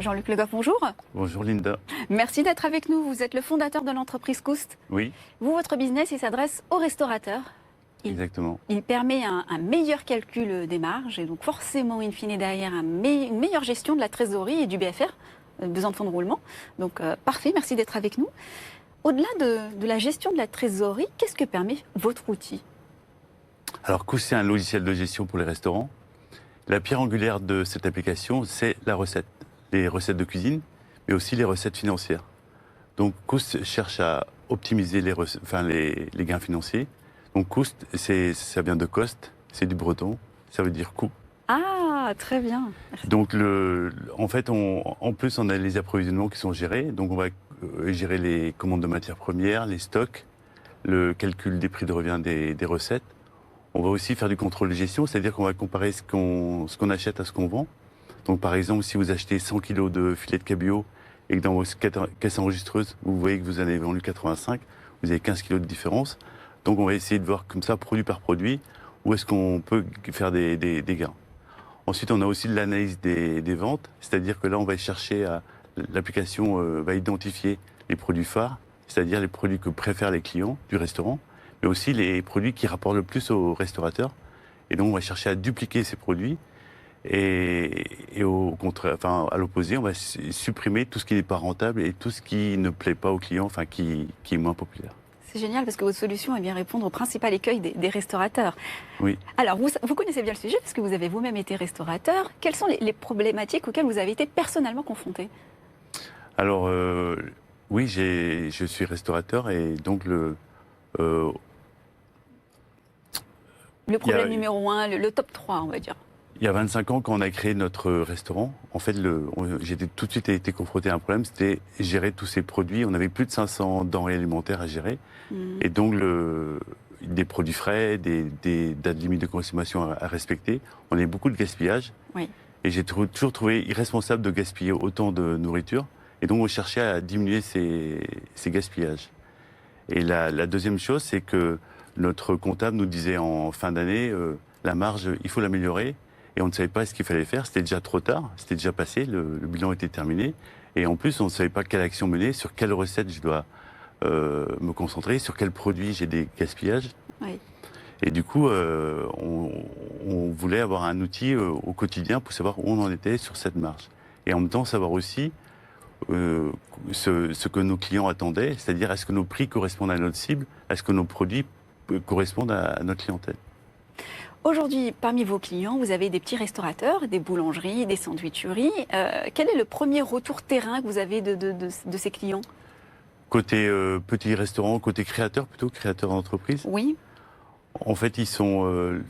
Jean-Luc Le Goff, bonjour. Bonjour Linda. Merci d'être avec nous. Vous êtes le fondateur de l'entreprise Coust. Oui, Vous, votre business, il s'adresse aux restaurateurs. exactement. Il permet un meilleur calcul des marges et donc forcément, in fine, derrière, une meilleure gestion de la trésorerie et du BFR, besoin de fonds de roulement. Donc, parfait, merci d'être avec nous. Au-delà de la gestion de la trésorerie, qu'est-ce que permet votre outil? Alors Coust, c'est un logiciel de gestion pour les restaurants. La pierre angulaire de cette application, c'est la recette. Les recettes de cuisine, mais aussi les recettes financières. Donc Coust cherche à optimiser les gains financiers. Donc Coust, ça vient de cost, c'est du breton, ça veut dire coût. Ah, très bien. Donc en fait, en plus, on a les approvisionnements qui sont gérés. Donc on va gérer les commandes de matières premières, les stocks, le calcul des prix de revient des recettes. On va aussi faire du contrôle de gestion, c'est-à-dire qu'on va comparer ce qu'on achète à ce qu'on vend. Donc par exemple, si vous achetez 100 kg de filet de cabillaud et que dans vos caisses enregistreuses, vous voyez que vous en avez vendu 85, vous avez 15 kg de différence. Donc on va essayer de voir comme ça, produit par produit, où est-ce qu'on peut faire des gains. Ensuite, on a aussi de l'analyse des ventes, c'est-à-dire que là, on va chercher l'application va identifier les produits phares, c'est-à-dire les produits que préfèrent les clients du restaurant, mais aussi les produits qui rapportent le plus aux restaurateurs. Et donc, on va chercher à dupliquer ces produits. Et au contraire, enfin, à l'opposé, on va supprimer tout ce qui n'est pas rentable et tout ce qui ne plaît pas aux clients, enfin, qui est moins populaire. C'est génial parce que votre solution est bien répondre au principal écueil des restaurateurs. Oui. Alors, vous connaissez bien le sujet parce que vous avez vous-même été restaurateur. Quelles sont les problématiques auxquelles vous avez été personnellement confronté? Alors, oui, je suis restaurateur et donc Le problème numéro 1, le top 3, on va dire. il y a 25 ans, quand on a créé notre restaurant, en fait, j'ai tout de suite été confronté à un problème, c'était gérer tous ces produits. On avait plus de 500 denrées alimentaires à gérer. Et donc, des produits frais, des dates limites de consommation à respecter. On avait beaucoup de gaspillage. Oui. Et j'ai toujours trouvé irresponsable de gaspiller autant de nourriture. Et donc, on cherchait à diminuer ces gaspillages. Et la deuxième chose, c'est que notre comptable nous disait en fin d'année, la marge, il faut l'améliorer. Et on ne savait pas ce qu'il fallait faire. C'était déjà trop tard. C'était déjà passé. Le bilan était terminé. Et en plus, on ne savait pas quelle action mener, sur quelle recette je dois me concentrer, sur quel produit j'ai des gaspillages. Oui. Et du coup, on voulait avoir un outil au quotidien pour savoir où on en était sur cette marge. Et en même temps, savoir aussi ce que nos clients attendaient, c'est-à-dire est-ce que nos prix correspondent à notre cible, est-ce que nos produits correspondent à notre clientèle. Aujourd'hui, parmi vos clients, vous avez des petits restaurateurs, des boulangeries, des sandwicheries. Quel est le premier retour terrain que vous avez de ces clients? Côté petit restaurant, côté créateur plutôt, créateur d'entreprise. Oui. En fait,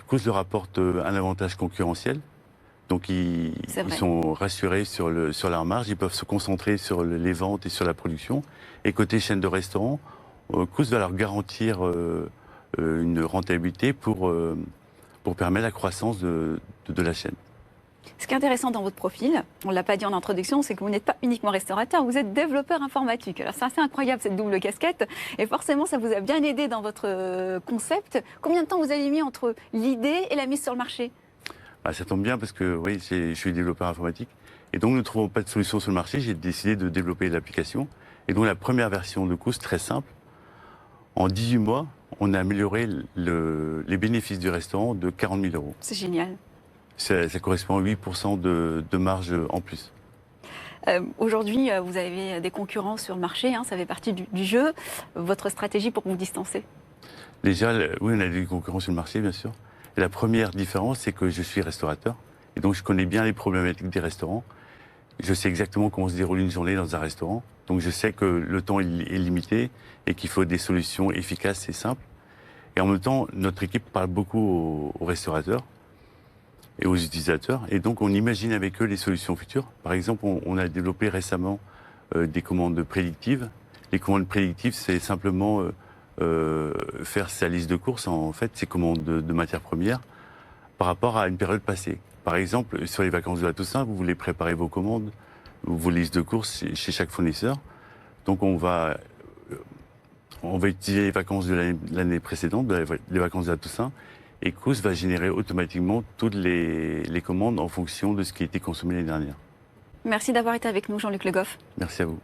Coust leur apporte un avantage concurrentiel. Donc, ils sont rassurés sur leur marge. Ils peuvent se concentrer sur les ventes et sur la production. Et côté chaîne de restaurants, Coust va leur garantir une rentabilité pour permettre la croissance de la chaîne. Ce qui est intéressant dans votre profil, on ne l'a pas dit en introduction, c'est que vous n'êtes pas uniquement restaurateur, vous êtes développeur informatique. Alors c'est assez incroyable cette double casquette et forcément ça vous a bien aidé dans votre concept. Combien de temps vous avez mis entre l'idée et la mise sur le marché? Ça tombe bien parce que oui, je suis développeur informatique et donc ne trouvant pas de solution sur le marché, j'ai décidé de développer l'application. Et donc la première version de Coust, très simple, en 18 mois, on a amélioré les bénéfices du restaurant de 40 000 euros. C'est génial. Ça correspond à 8% de marge en plus. Aujourd'hui, vous avez des concurrents sur le marché, ça fait partie du jeu. Votre stratégie pour vous distancer? Déjà, oui, on a des concurrents sur le marché, bien sûr. Et la première différence, c'est que je suis restaurateur. Et donc, je connais bien les problématiques des restaurants. Je sais exactement comment se déroule une journée dans un restaurant. Donc, je sais que le temps est limité et qu'il faut des solutions efficaces et simples. Et en même temps, notre équipe parle beaucoup aux restaurateurs et aux utilisateurs. Et donc, on imagine avec eux les solutions futures. Par exemple, on a développé récemment des commandes prédictives. Les commandes prédictives, c'est simplement faire sa liste de courses, en fait, ses commandes de matières premières par rapport à une période passée. Par exemple, sur les vacances de la Toussaint, vous voulez préparer vos commandes, vos listes de courses chez chaque fournisseur. Donc, on va utiliser les vacances de l'année précédente, les vacances de la Toussaint, et Coust va générer automatiquement toutes les commandes en fonction de ce qui a été consommé l'année dernière. Merci d'avoir été avec nous, Jean-Luc Le Goff. Merci à vous.